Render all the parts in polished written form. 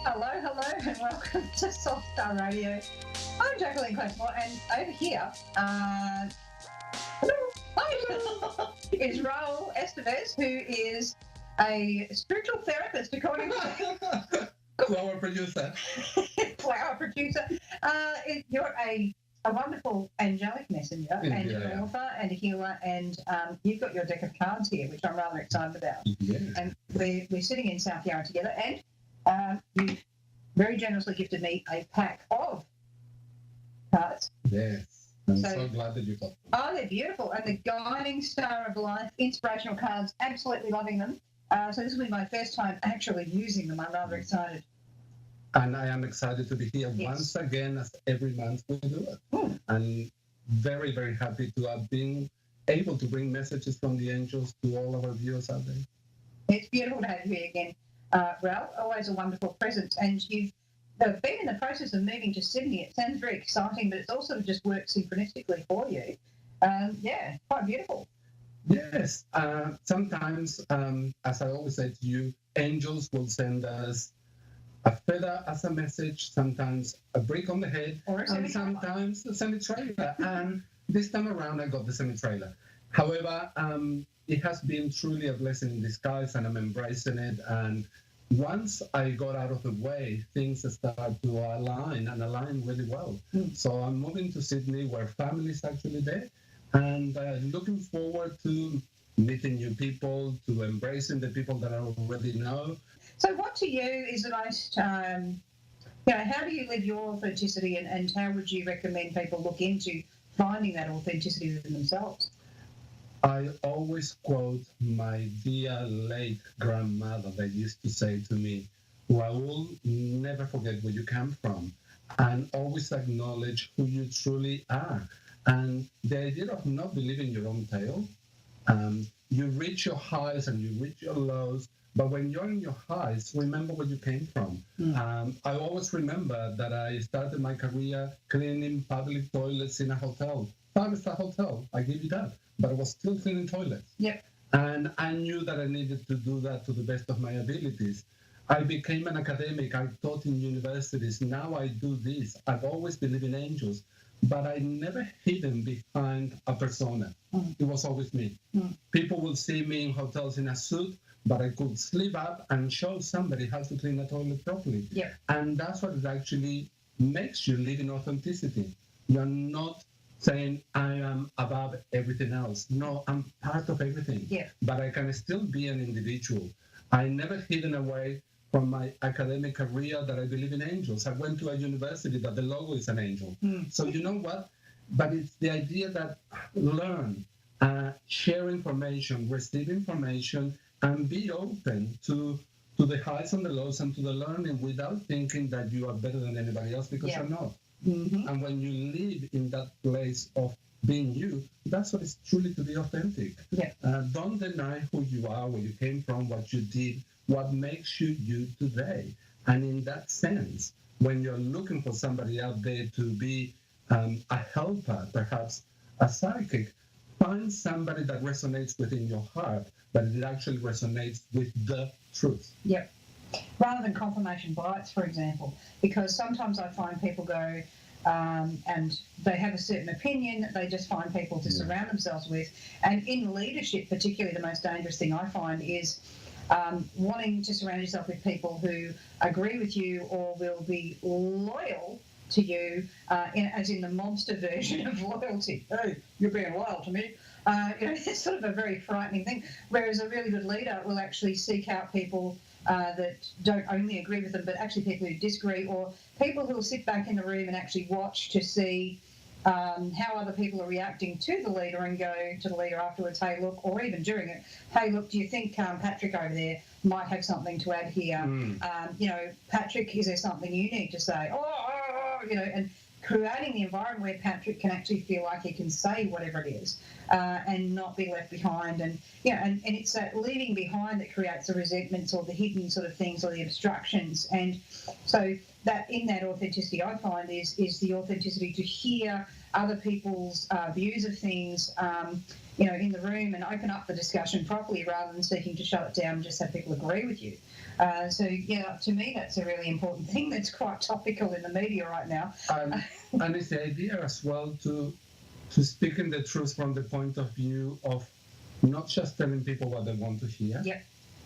Hello, and welcome to Soft Star Radio. I'm Jacquelene and over here, is Raul Estevez, who is a spiritual therapist, according to Our producer. our producer. You're a wonderful angelic messenger, and an author and a healer, and you've got your deck of cards here, which I'm rather excited about. Yeah. And we're sitting in South Yarra together, and you very generously gifted me a pack of cards. Yes. I'm so glad that you got them. Oh, they're beautiful. And the Guiding Star of Life, inspirational cards, absolutely loving them. So this will be my first time actually using them. I'm rather excited. And I am excited to be here once again, as every month we do it. And very, very happy to have been able to bring messages from the angels to all of our viewers out there. It's beautiful to have you here again, Ralph. Always a wonderful presence. And you've been in the process of moving to Sydney. It sounds very exciting, but it's also just worked synchronistically for you. Quite beautiful. Yes. Sometimes, as I always say to you, angels will send us a feather as a message, sometimes a brick on the head, and sometimes a semi-trailer. And this time around, I got the semi-trailer. However, it has been truly a blessing in disguise, and I'm embracing it. And once I got out of the way, things started to align really well. So I'm moving to Sydney, where family is actually there, and looking forward to meeting new people, to embracing the people that I already know. So what to you is the most, how do you live your authenticity, and how would you recommend people look into finding that authenticity within themselves? I always quote my dear late grandmother that used to say to me, Raul, never forget where you come from and always acknowledge who you truly are. And the idea of not believing your own tale, you reach your highs and you reach your lows, but when you're in your highs, remember where you came from. I always remember that I started my career cleaning public toilets in a hotel, 5-star hotel, I give you that. But I was still cleaning toilets. Yep. And I knew that I needed to do that to the best of my abilities. I became an academic. I taught in universities. Now I do this. I've always believed in angels, but I never hidden behind a persona. It was always me. People will see me in hotels in a suit, but I could sleeve up and show somebody how to clean a toilet properly. Yep. And that's what it actually makes you live in authenticity. You're not saying I am above everything else. No, I'm part of everything. Yeah. But I can still be an individual. I never hidden away from my academic career that I believe in angels. I went to a university that the logo is an angel. So you know what? But it's the idea that learn, share information, receive information, and be open to the highs and the lows and to the learning without thinking that you are better than anybody else, because you're not. And when you live in that place of being you, that's what it's truly to be authentic. Yeah. Don't deny who you are, where you came from, what you did, what makes you you today. And in that sense, when you're looking for somebody out there to be a helper, perhaps a psychic, find somebody that resonates within your heart, but it actually resonates with the truth. Yep. Rather than confirmation bias, for example, because sometimes I find people go and they have a certain opinion, they just find people to surround themselves with. And in leadership, particularly, the most dangerous thing I find is wanting to surround yourself with people who agree with you or will be loyal to you, as in the monster version of loyalty. Hey, you're being loyal to me. It's sort of a very frightening thing. Whereas a really good leader will actually seek out people that don't only agree with them, but actually people who disagree, or people who will sit back in the room and actually watch to see how other people are reacting to the leader and go to the leader afterwards, hey, look, or even during it, hey, look, do you think Patrick over there might have something to add here? Patrick, is there something you need to say? And creating the environment where Patrick can actually feel like he can say whatever it is. and not be left behind. And and it's that leaving behind that creates the resentments or the hidden sort of things or the obstructions. And so that in that authenticity, I find is the authenticity to hear other people's views of things, in the room, and open up the discussion properly rather than seeking to shut it down and just have people agree with you. To me, that's a really important thing that's quite topical in the media right now. And it's the idea as well to speaking the truth from the point of view of not just telling people what they want to hear. Yep.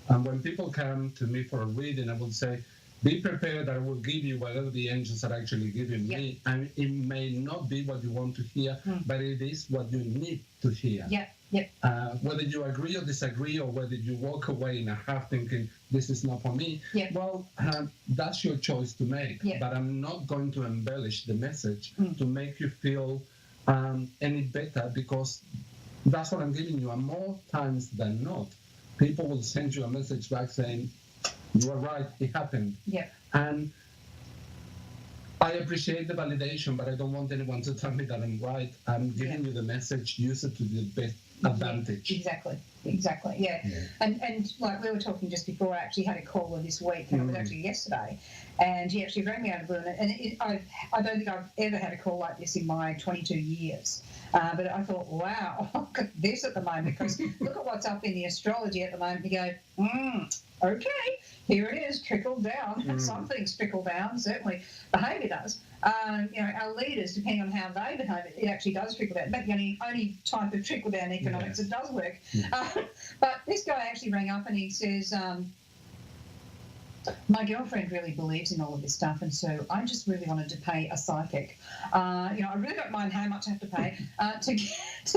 And when people come to me for a reading, I will say, be prepared, I will give you whatever the angels are actually giving me. And it may not be what you want to hear, but it is what you need to hear. Whether you agree or disagree, or whether you walk away in a half thinking, this is not for me, well, that's your choice to make. But I'm not going to embellish the message to make you feel any better, because that's what I'm giving you. And more times than not, people will send you a message back saying, you are right, it happened. And I appreciate the validation, but I don't want anyone to tell me that I'm right. I'm giving you the message, use it to the best advantage. Exactly. And like we were talking just before, I actually had a caller this week, and it was actually yesterday, and he actually rang me out of the blue, and I don't think I've ever had a call like this in my 22 years. But I thought, wow, look at this at the moment, because look at what's up in the astrology at the moment. You go, okay, here it is, trickled down. Some things trickle down, certainly behaviour does. Our leaders, depending on how they behave, it actually does trickle down. But the only type of trickle down economics that does work. But this guy actually rang up and he says, my girlfriend really believes in all of this stuff, and so I just really wanted to pay a psychic. I really don't mind how much I have to pay to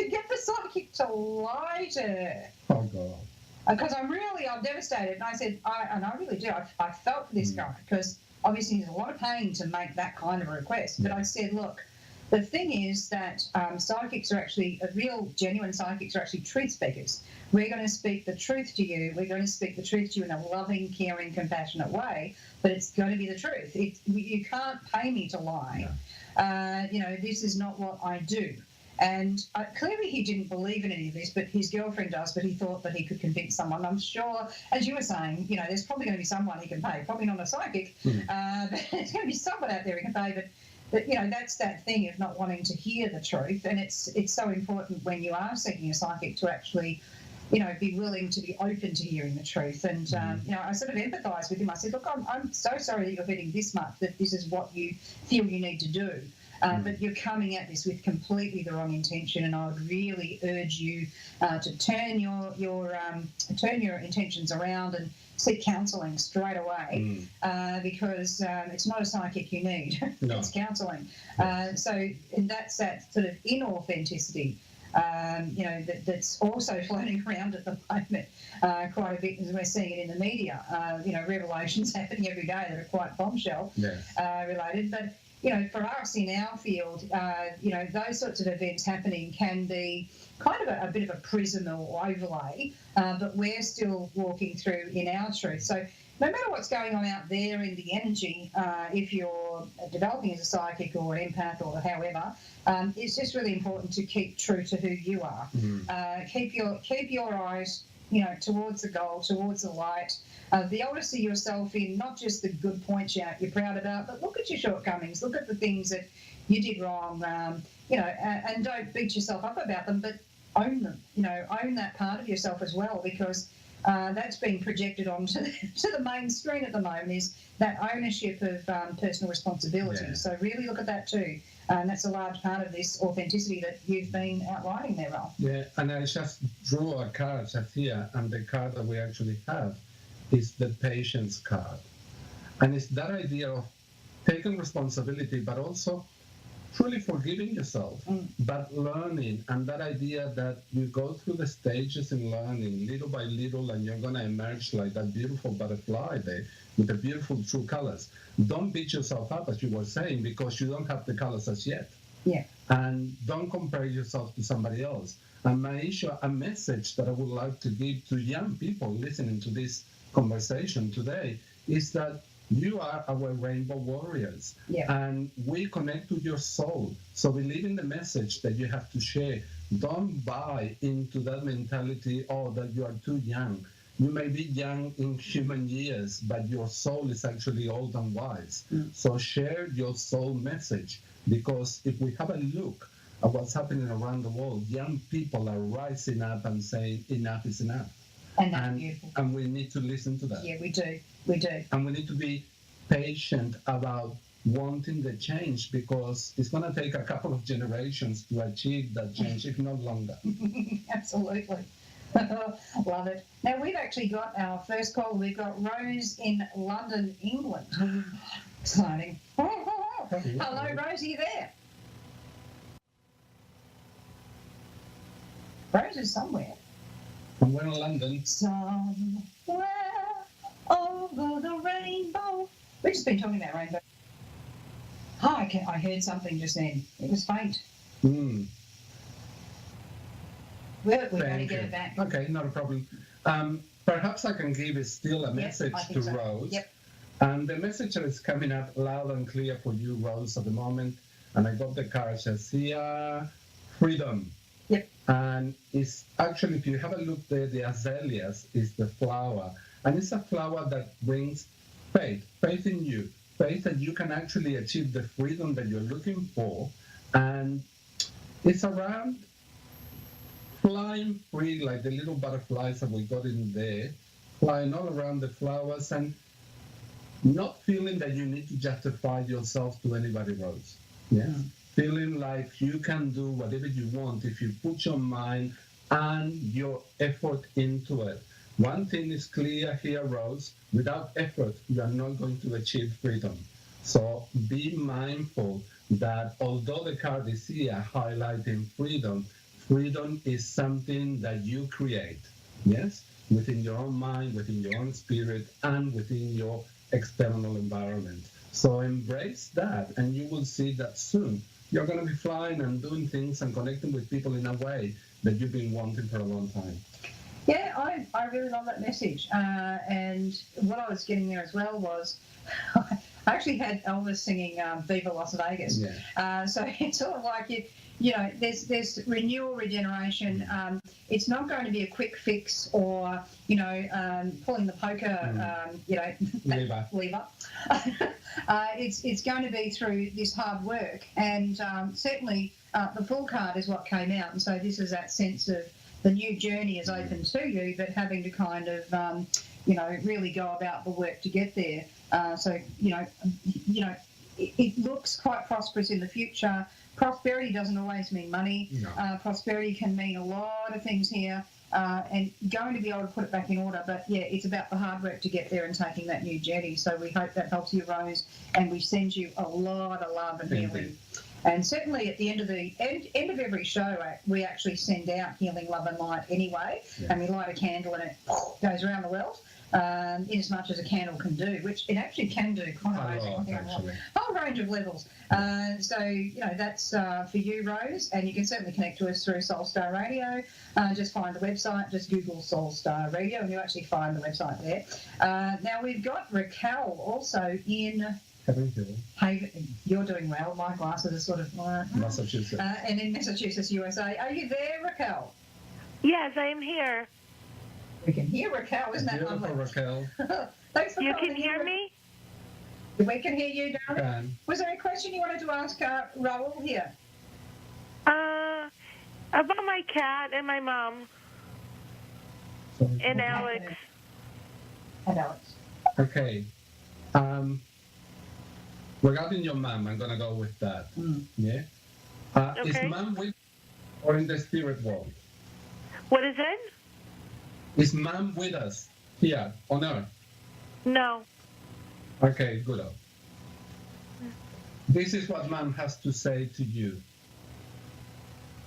get the psychic to lie to her. Oh, God. Because I'm devastated. And I said, I really do. I felt for this guy, because obviously there's a lot of pain to make that kind of a request. But I said, look, the thing is that psychics are actually, real, genuine psychics are actually truth speakers. We're going to speak the truth to you. We're going to speak the truth to you in a loving, caring, compassionate way, but it's going to be the truth. You can't pay me to lie. This is not what I do. And clearly he didn't believe in any of this, but his girlfriend does, but he thought that he could convince someone. I'm sure, as you were saying, there's probably going to be someone he can pay, probably not a psychic, but there's going to be someone out there he can pay. But that's that thing of not wanting to hear the truth. And it's so important when you are seeking a psychic to actually, be willing to be open to hearing the truth. And, I sort of empathise with him. I said, look, I'm so sorry that you're betting this much, that this is what you feel you need to do. But you're coming at this with completely the wrong intention, and I would really urge you to turn your intentions around and seek counselling straight away, because it's not a psychic you need; it's counselling. And that's that sort of inauthenticity, that's also floating around at the moment quite a bit, as we're seeing it in the media. Revelations happening every day that are quite bombshell related, but. For us in our field, those sorts of events happening can be kind of a bit of a prism or overlay, but we're still walking through in our truth. So no matter what's going on out there in the energy, if you're developing as a psychic or an empath or however, it's just really important to keep true to who you are. Keep your eyes, towards the goal, towards the light. Be able to see yourself in not just the good points you're proud about, but look at your shortcomings, look at the things that you did wrong, and don't beat yourself up about them, but own them. Own that part of yourself as well, because that's being projected onto the main screen at the moment, is that ownership of personal responsibility. Yeah. So really look at that too. And that's a large part of this authenticity that you've been outlining there, Ralph. Yeah, and I just drew a card here, and the card that we actually have is the patience card. And it's that idea of taking responsibility, but also truly forgiving yourself, but learning, and that idea that you go through the stages in learning little by little, and you're going to emerge like that beautiful butterfly there with the beautiful true colors. Don't beat yourself up, as you were saying, because you don't have the colors as yet. Yeah. And don't compare yourself to somebody else. And a message that I would like to give to young people listening to this conversation today is that you are our rainbow warriors, and we connect to your soul. So believe in the message that you have to share Don't buy into that mentality, oh, that you are too young. You may be young in human years, but your soul is actually old and wise. So share your soul message, because if we have a look at what's happening around the world, young people are rising up and saying enough is enough. And that's beautiful. And we need to listen to that. Yeah, we do. We do. And we need to be patient about wanting the change, because it's going to take a couple of generations to achieve that change, if not longer. Absolutely. Love it. Now, we've actually got our first call. We've got Rose in London, England. Exciting. Hello, Rose, are you there? Rose is somewhere. Somewhere in London. Somewhere over the rainbow. We've just been talking about rainbow. Oh, I heard something just then. It was faint. We're going to get it back. Okay, not a problem. Perhaps I can give still a message to so. Rose. Yep. And the message is coming up loud and clear for you, Rose, at the moment. And I got the card, says here, freedom. Yep. And it's actually, if you have a look there, the azaleas is the flower. And it's a flower that brings faith in you, faith that you can actually achieve the freedom that you're looking for. And it's around flying free, like the little butterflies that we got in there, flying all around the flowers and not feeling that you need to justify yourself to anybody else. Yeah. Feeling like you can do whatever you want if you put your mind and your effort into it. One thing is clear here, Rose, without effort, you are not going to achieve freedom. So be mindful that although the card is here highlighting freedom, freedom is something that you create, yes, within your own mind, within your own spirit, and within your external environment. So embrace that, and you will see that soon you're going to be flying and doing things and connecting with people in a way that you've been wanting for a long time. Yeah, I really love that message. And what I was getting there as well was I actually had Elvis singing Viva Las Vegas. Yeah. So it's sort of like you know, there's renewal, regeneration. It's not going to be a quick fix or, you know, pulling the poker, you know, lever. It's going to be through this hard work. And certainly the full card is what came out. And so this is that sense of the new journey is open to you, but having to kind of, you know, really go about the work to get there. So, you know, it looks quite prosperous in the future. Prosperity doesn't always mean money. No. Prosperity can mean a lot of things here, and going to be able to put it back in order. But yeah, it's about the hard work to get there and taking that new journey. So we hope that helps you, Rose, and we send you a lot of love and healing. And certainly at the end of every show, we actually send out healing, love and light anyway, and we light a candle and it goes around the world. In as much as a candle can do, which it actually can do quite amazing. A whole range of levels. So, you know, that's for you, Rose, and you can certainly connect to us through Soul Star Radio. Just find the website, just Google Soul Star Radio, and you'll actually find the website there. Now, we've got Raquel also in Haven. You're doing well. My glasses are sort of... Massachusetts. And in Massachusetts, USA. Are you there, Raquel? Yes, I am here. We can hear Raquel, isn't that lovely? Raquel. Thanks for You can hear me? We can hear you, darling. Was there a question you wanted to ask Raul here? About my cat and my mom. And Alex. And Alex. Okay. Regarding your mom, I'm going to go with that. Yeah? Okay. Is mom with or in the spirit world? What is it? Is mom with us here on earth? No. Okay, good. This is what mom has to say to you.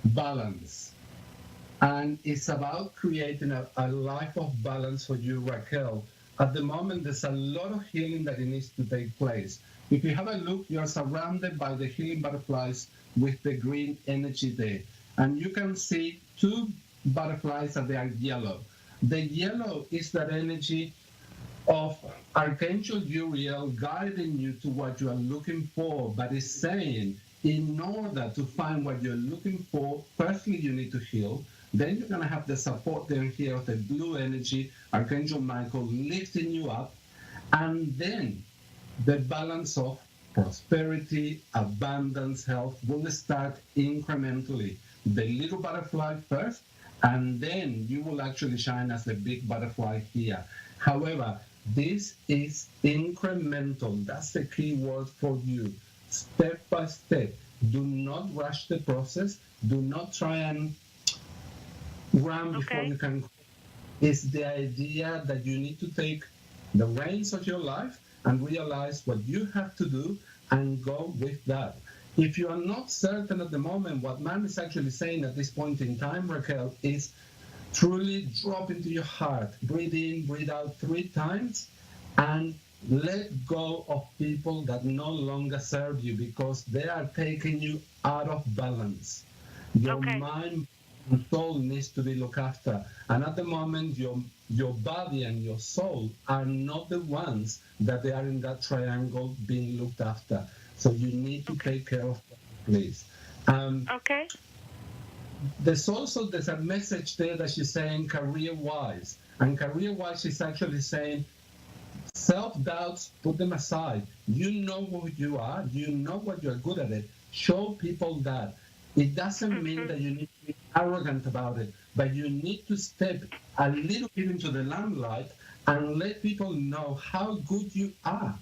Balance. And it's about creating a life of balance for you, Raquel. At the moment, there's a lot of healing that it needs to take place. If you have a look, you're surrounded by the healing butterflies with the green energy there. And you can see two butterflies and they are yellow. The yellow is that energy of Archangel Uriel guiding you to what you are looking for, but it's saying in order to find what you're looking for, firstly, you need to heal. Then you're going to have the support down here of the blue energy, Archangel Michael lifting you up. And then the balance of prosperity, abundance, health will start incrementally. The little butterfly first, and then you will actually shine as a big butterfly here. However, this is incremental. That's the key word for you. Step by step. Do not rush the process. Do not try and run before you can. It's the idea that you need to take the reins of your life and realize what you have to do and go with that. If you are not certain at the moment, what man is actually saying at this point in time, Raquel, is truly drop into your heart, breathe in, breathe out 3 times, and let go of people that no longer serve you because they are taking you out of balance. Your mind and soul needs to be looked after. And at the moment, your body and your soul are not the ones that they are in that triangle being looked after. So you need to take care of them, please. There's a message there that she's saying career-wise. And career-wise, she's actually saying self-doubts, put them aside. You know who you are. You know what you're good at it. Show people that. It doesn't mean that you need to be arrogant about it, but you need to step a little bit into the limelight and let people know how good you are.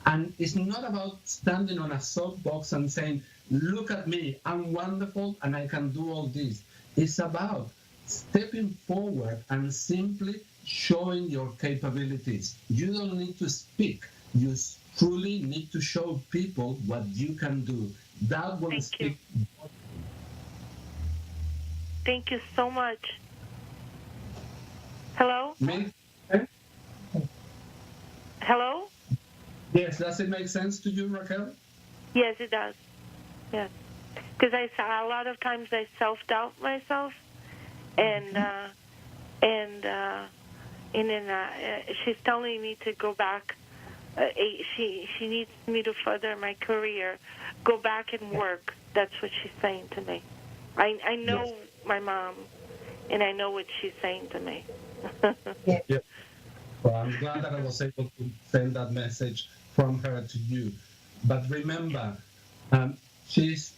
And it's not about standing on a soapbox and saying, look at me, I'm wonderful and I can do all this. It's about stepping forward and simply showing your capabilities. You don't need to speak. You truly need to show people what you can do. That will speak. Thank you so much. Hello? Hello? Yes, does it make sense to you, Raquel? Yes, it does. Yes. Because a lot of times I self-doubt myself, and she's telling me to go back. She needs me to further my career, go back and work. That's what she's saying to me. I know my mom, and I know what she's saying to me. Yeah. Well, I'm glad that I was able to send that message from her to you. But remember, she's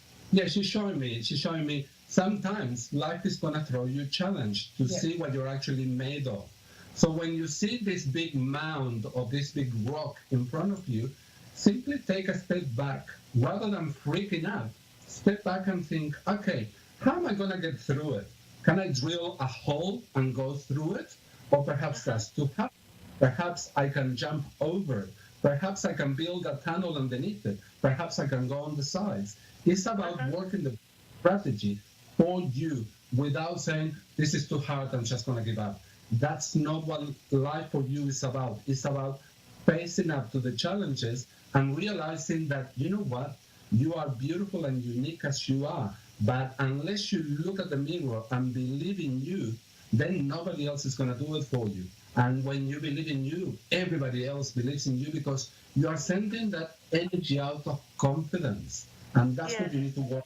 showing me sometimes life is going to throw you a challenge to see what you're actually made of. So when you see this big mound or this big rock in front of you, simply take a step back. Rather than freaking out, step back and think, okay, how am I going to get through it? Can I drill a hole and go through it? Or perhaps that's too hard. Perhaps I can jump over it. Perhaps I can build a tunnel underneath it. Perhaps I can go on the sides. It's about working the strategy for you without saying, this is too hard, I'm just going to give up. That's not what life for you is about. It's about facing up to the challenges and realizing that, you know what, you are beautiful and unique as you are. But unless you look at the mirror and believe in you, then nobody else is going to do it for you. And when you believe in you, everybody else believes in you because you are sending that energy out of confidence. And that's what you need to work.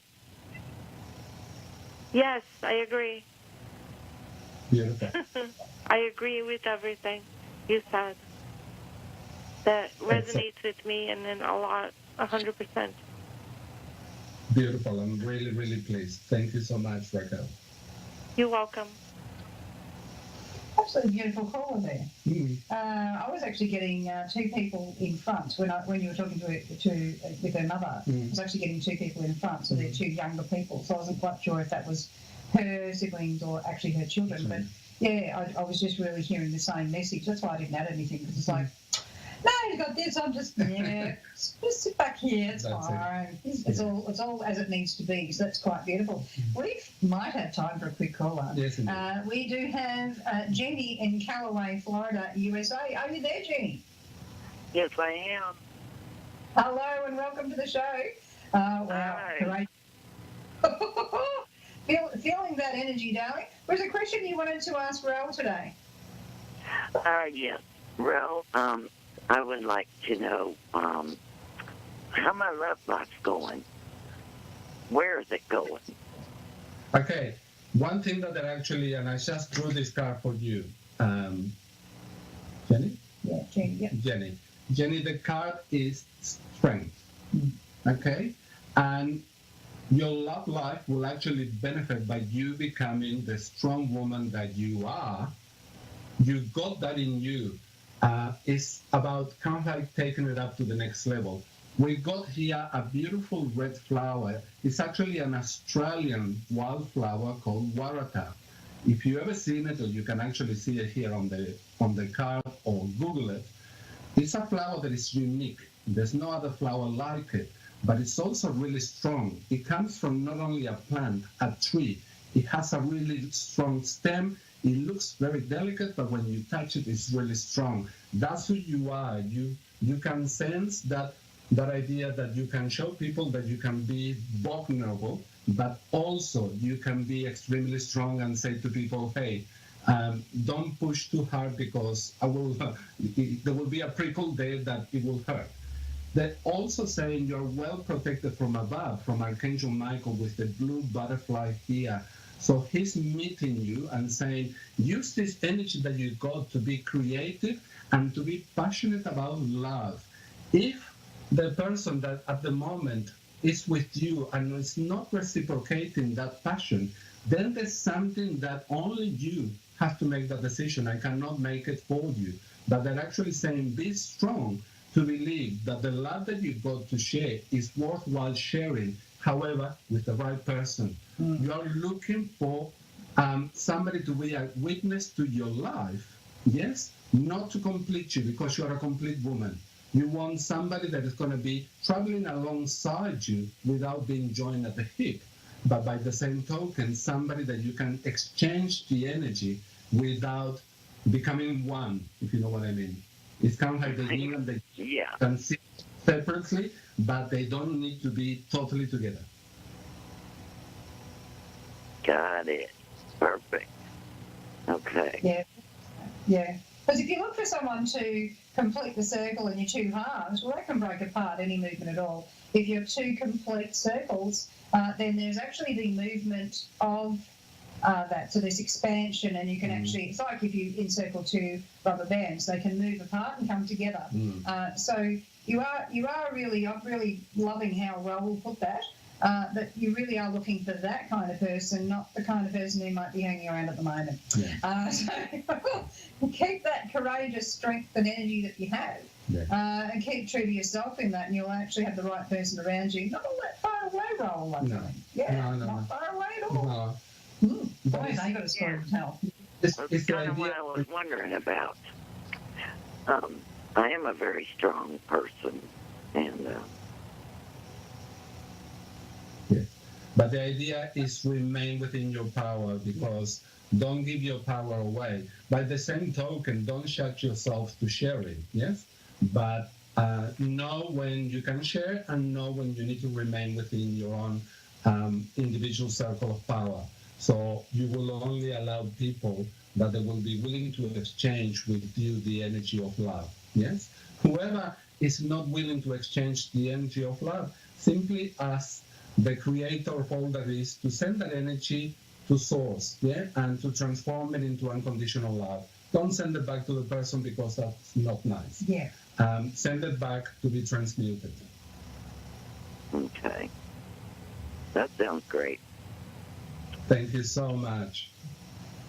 Yes, I agree. Beautiful. I agree with everything you said. That resonates with me and then a lot, 100%. Beautiful. I'm really, really pleased. Thank you so much, Raquel. You're welcome. Absolutely beautiful caller there. I was actually getting 2 people in front when you were talking with her mother. I was actually getting 2 people in front, so they're 2 younger people. So I wasn't quite sure if that was her siblings or actually her children. But yeah, I was just really hearing the same message. That's why I didn't add anything because it's like, no, you got this. I'm just just sit back here. It's fine. It's all as it needs to be. So that's quite beautiful. We might have time for a quick caller. Yes, we do have Jeannie in Callaway, Florida, USA. Are you there, Jeannie? Yes, I am. Hello and welcome to the show. Wow, great. Feeling that energy, darling. Was there a question you wanted to ask Raul today? Yes. Well, I would like to know how my love life's going. where is it going? Okay, one thing that they're actually, and I just drew this card for you, Jenny? Yeah, Jenny, yeah. Jenny, the card is strength, okay? And your love life will actually benefit by you becoming the strong woman that you are. You got that in you. It's about kind of like taking it up to the next level. We got here a beautiful red flower. It's actually an Australian wildflower called warata. If you ever seen it, or you can actually see it here on the card or Google it, it's a flower that is unique. There's no other flower like it, but it's also really strong. It comes from not only a plant, a tree. It has a really strong stem. It looks very delicate, but when you touch it, it's really strong. That's who you are. You can sense that idea that you can show people that you can be vulnerable, but also you can be extremely strong and say to people, hey, don't push too hard because there will be a prickle there that it will hurt. They're also saying you're well protected from above, from Archangel Michael with the blue butterfly here. So he's meeting you and saying, use this energy that you got to be creative and to be passionate about love. If the person that at the moment is with you and is not reciprocating that passion, then there's something that only you have to make that decision. I cannot make it for you. But they're actually saying, be strong to believe that the love that you got to share is worthwhile sharing, however, with the right person. You are looking for somebody to be a witness to your life, yes, not to complete you because you are a complete woman. You want somebody that is going to be traveling alongside you without being joined at the hip, but by the same token, somebody that you can exchange the energy without becoming one, if you know what I mean. It's kind of like the yin and the yang can sit separately, but they don't need to be totally together. Got it. Perfect. Okay. Yeah. Because if you look for someone to complete the circle in your two halves, well, that can break apart any movement at all. If you have two complete circles, then there's actually the movement of that. So there's expansion, and you can actually, it's like if you encircle two rubber bands, they can move apart and come together. So you are really, I'm really loving how Raoul put that. That you really are looking for that kind of person, not the kind of person who might be hanging around at the moment. Yeah. So keep that courageous strength and energy that you have, and keep true to yourself in that, and you'll actually have the right person around you. Not all that far away, Raoul. Not far away at all. No. Boy, they got a story to tell. That's kind of what I was wondering about. I am a very strong person, and but the idea is remain within your power, because don't give your power away. By the same token, don't shut yourself to sharing, yes? But know when you can share and know when you need to remain within your own individual circle of power. So you will only allow people that they will be willing to exchange with you the energy of love, yes? Whoever is not willing to exchange the energy of love, simply ask the creator of all that is to send that energy to source, and to transform it into unconditional love. Don't send it back to the person because that's not nice. Send it back to be transmuted. Okay. That sounds great. Thank you so much.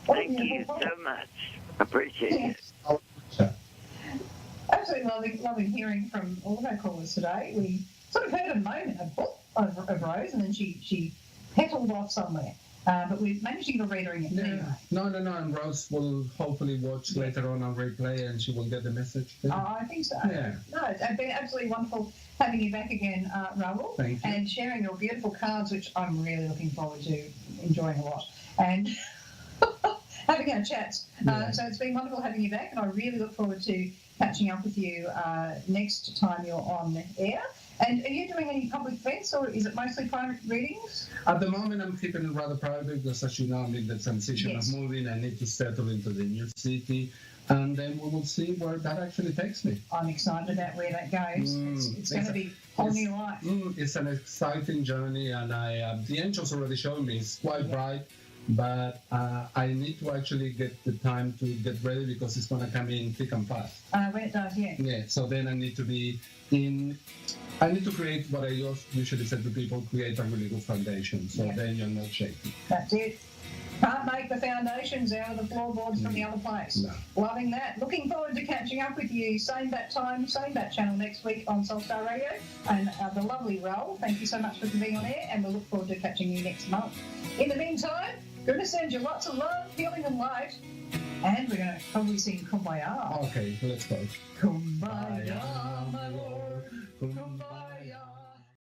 Thank you so much. Appreciate it. Absolutely loving hearing from all of our callers today. We sort of heard a book of Rose, and then she petaled off somewhere. But we managed to get a reader in it anyway. No, and Rose will hopefully watch later on replay, and she will get the message too. Oh, I think so. Yeah. No, it's been absolutely wonderful having you back again, Raoul. Thank you. And sharing your beautiful cards, which I'm really looking forward to enjoying a lot. And having our chats. So it's been wonderful having you back, and I really look forward to catching up with you next time you're on air. And are you doing any public events, or is it mostly private readings? At the moment, I'm keeping it rather private because, as you know, I'm in the transition of moving. I need to settle into the new city. and then we will see where that actually takes me. I'm excited about where that goes. It's going to be a whole new life. It's an exciting journey, and the angels already showed me it's quite bright, but I need to actually get the time to get ready because it's going to come in thick and fast. When it does, yeah. Yeah, so then I need to be I need to create what I usually say to people, create a really good foundation, so then you're not shaky. That's it. Can't make the foundations out of the floorboards from the other place. No. Loving that. Looking forward to catching up with you. Same bat time, same bat channel next week on Soulstar Radio. And the lovely Raoul, thank you so much for being on air, and we'll look forward to catching you next month. In the meantime, going to send you lots of love, healing and light. And we're going to probably sing Kumbaya. Okay, let's go. Kumbaya, my lord. Kumbaya.